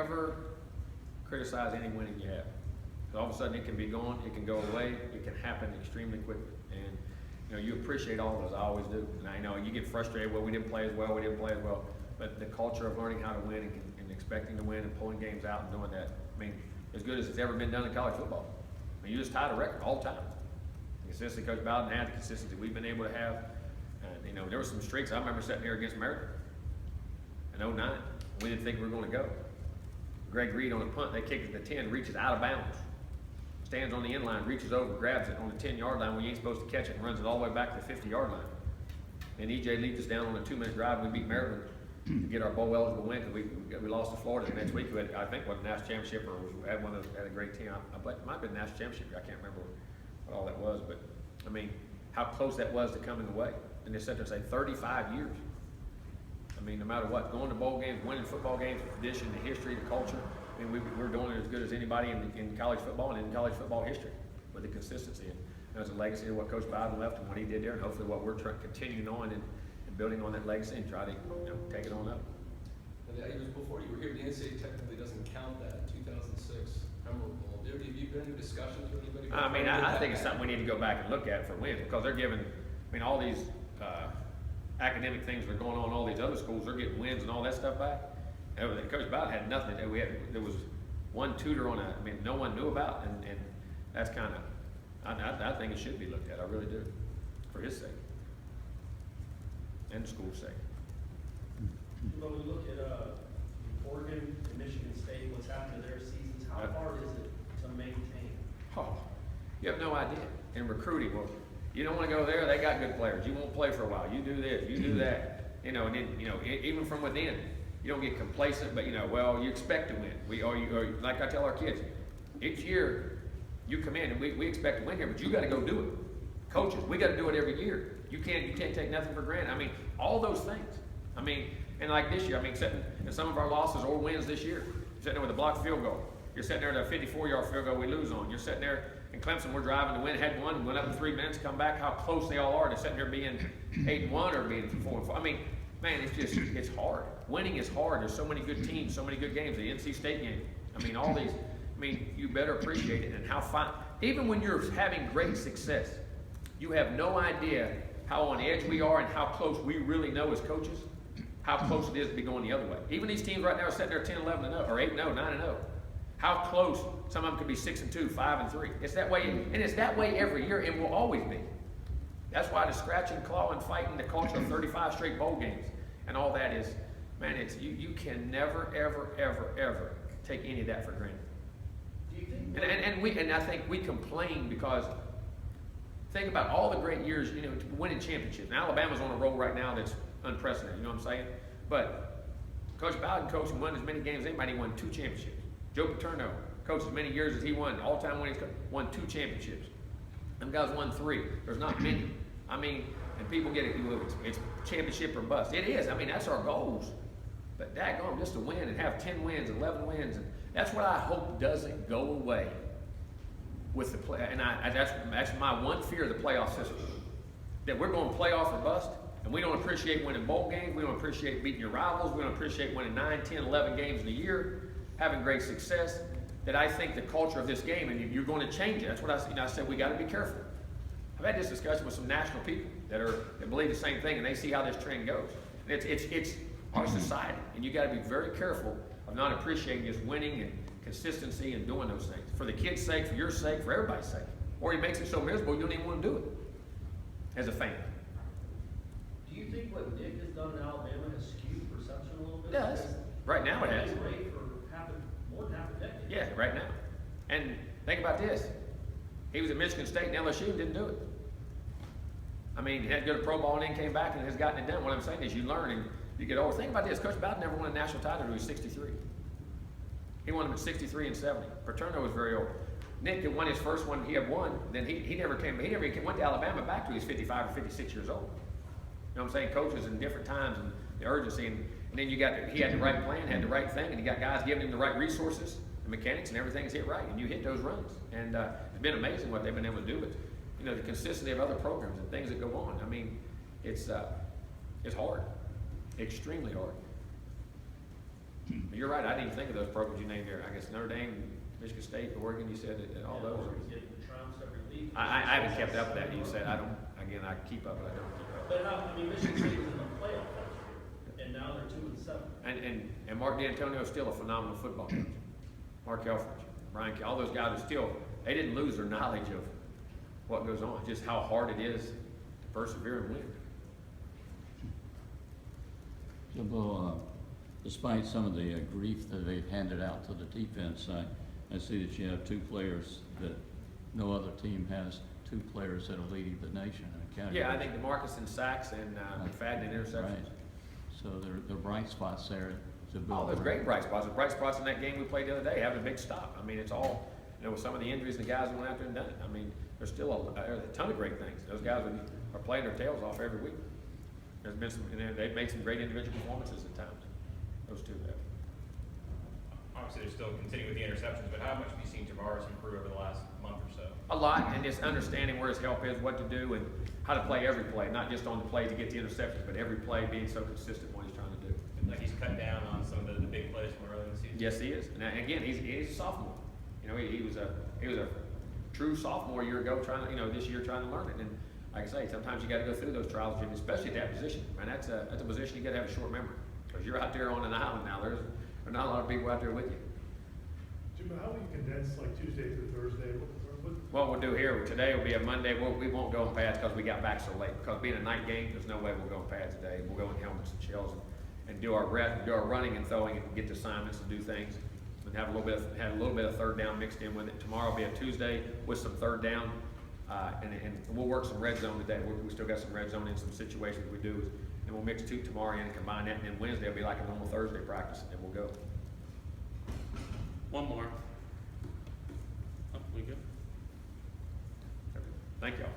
ever criticize any winning you have. 'Cause all of a sudden it can be gone, it can go away, it can happen extremely quickly. And you appreciate all of those, I always do. And I know you get frustrated, well, we didn't play as well, but the culture of learning how to win and expecting to win and pulling games out and doing that, I mean, as good as it's ever been done in college football. I mean, you just tied a record all the time. The consistency Coach Bowden had, the consistency we've been able to have. And, there were some streaks. I remember sitting there against Maryland in 09. We didn't think we were going to go. Greg Reed on a punt, they kicked it to 10, reaches out of bounds. Stands on the end line, reaches over, grabs it on the 10-yard line when you ain't supposed to catch it and runs it all the way back to the 50-yard line. And EJ leads us down on a 2-minute drive and we beat Maryland to get our bowl eligible win because we lost to Florida the next week. Who had, I think, won the national championship or had a great team. It might have been the national championship. I can't remember what all that was, but I mean, how close that was to coming away. And they sat there and say 35 years. I mean, no matter what, going to bowl games, winning football games, the tradition, the history, the culture. I mean, we're doing it as good as anybody in college football and in college football history with the consistency. And there's a legacy of what Coach Biden left and what he did there, and hopefully what we're continuing on and building on that legacy and try to take it on up. And it was before you were here. The NCAA technically doesn't count that 2006 Emerald Bowl. Have you been in discussions with anybody? I mean, I think it's something we need to go back and look at for wins because they're giving. I mean, all these academic things that are going on in all these other schools, they're getting wins and all that stuff back. Coach Bowden had nothing. There was one tutor on no one knew about, and that's kind of. I think it should be looked at. I really do, for his sake and the school's sake. When we look at Oregon and Michigan State, what's happened to their seasons, how hard is it to maintain? Oh, you have no idea. In recruiting, well, you don't want to go there. They got good players. You won't play for a while. You do this, you do that. And then even from within, you don't get complacent. But well, you expect to win. Or like I tell our kids, each year you come in and we expect to win here, but you got to go do it. Coaches, we got to do it every year. You can't take nothing for granted. I mean, all those things. I mean, and like this year, I mean, sitting in some of our losses or wins this year, you're sitting there with a blocked field goal. You're sitting there at a 54-yard field goal we lose on. You're sitting there in Clemson, we're driving to win, had one, went up in 3 minutes, come back, how close they all are. They're sitting there being 8-1 or being 4-4. I mean, man, it's hard. Winning is hard. There's so many good teams, so many good games. The NC State game. I mean, all these. I mean, you better appreciate it and how fine. Even when you're having great success, you have no idea how on edge we are and how close we really know as coaches, how close it is to be going the other way. Even these teams right now are sitting there 10-11-0 or 8-0, 9-0. How close some of them could be 6-2, 5-3. It's that way, and it's that way every year and will always be. That's why the scratch and claw and fighting, the culture of 35 straight bowl games and all that is, man, it's you can never, ever take any of that for granted. Do you think And I think we complain because think about all the great years, winning championships. Now Alabama's on a roll right now that's unprecedented, you know what I'm saying? But Coach Bowden coached and won as many games as anybody. He won 2 championships. Joe Paterno coached as many years as he won. All-time winnings, won 2 championships. Them guys won 3. There's not many. I mean, and people get it, it's championship or bust. It is. I mean, that's our goals. But daggone, just to win and have 10 wins, 11 wins, and that's what I hope doesn't go away with the play. And that's my one fear of the playoff system. That we're going to playoff or bust, and we don't appreciate winning bowl games. We don't appreciate beating your rivals. We don't appreciate winning 9, 10, 11 games in a year, having great success. That I think the culture of this game, and you're going to change it. That's what I said. We got to be careful. I've had this discussion with some national people that believe the same thing, and they see how this trend goes. And it's our society, and you got to be very careful of not appreciating just winning and consistency and doing those things for the kids' sake, for your sake, for everybody's sake. Or he makes it so miserable you don't even want to do it as a fan. Do you think what Nick has done in Alabama has skewed perception a little bit? It does. Right now it has. More than half a decade. Yeah, right now. And think about this. He was at Michigan State and LSU and didn't do it. I mean, he had to go to Pro Bowl and then came back and has gotten it done. What I'm saying is you learn and you get older. Think about this. Coach Bowden never won a national title until he was 63. He won them at 63 and 70. Paterno was very old. Nick had won his first one. He had won. Then he never went to Alabama back till he was 55 or 56 years old. You know what I'm saying? Coaches in different times and the urgency. And then he had the right plan, had the right thing, and he got guys giving him the right resources, the mechanics, and everything's hit right. And you hit those runs. And it's been amazing what they've been able to do. But the consistency of other programs and things that go on. I mean, it's hard, extremely hard. You're right, I didn't even think of those programs you named there. I guess Notre Dame, Michigan State, Oregon, you said that all those. Oregon's getting the triumphs every week. I haven't kept up with that. You said, I don't, again, I keep up, but I don't keep up. But I mean, Michigan State was in the playoff last year, and now they're 2-7. And Mark D'Antonio is still a phenomenal football coach. Mark Helfrich, Brian, all those guys are still, they didn't lose their knowledge of what goes on, just how hard it is to persevere and win. Jimbo, despite some of the grief that they've handed out to the defense, I see that you have two players that no other team has, two players that are leading the nation in categories. Yeah, I think DeMarcus in sacks and McFadden in interceptions. Right. So they're bright spots there to build. Oh, there's great bright spots. The bright spots in that game we played the other day, having a big stop. I mean, it's all, you know, with some of the injuries, the guys went out there and done it. I mean, there's still a ton of great things. Those guys are playing their tails off every week. There's been some, and they've made some great individual performances at times. Those two have. Obviously, they're still continuing with the interceptions, but how much have you seen Tavares improve over the last month or so? A lot, and just understanding where his help is, what to do, and how to play every play, not just on the play to get the interceptions, but every play being so consistent what he's trying to do. Like he's cut down on some of the big plays from early in the season. Yes, he is. And again, he's a sophomore. You know, he was a true sophomore a year ago, this year trying to learn it. And like I say, sometimes you got to go through those trials, Jimmy, especially at that position. And that's a position you got to have a short memory, because you're out there on an island now. There's not a lot of people out there with you. Jimbo, how will you condense like Tuesday through Thursday? What we'll do here today will be a Monday. We won't go on pads because we got back so late. Because being a night game, there's no way we'll go on pads today. We'll go in helmets and shells and do our running and throwing and get the assignments and do things. And have a little bit of third down mixed in with it. Tomorrow will be a Tuesday with some third down, and we'll work some red zone today. We still got some red zone in some situations we do, and we'll mix two tomorrow in and combine that. And then Wednesday will be like a normal Thursday practice, and we'll go. One more. Oh, we good? Thank y'all.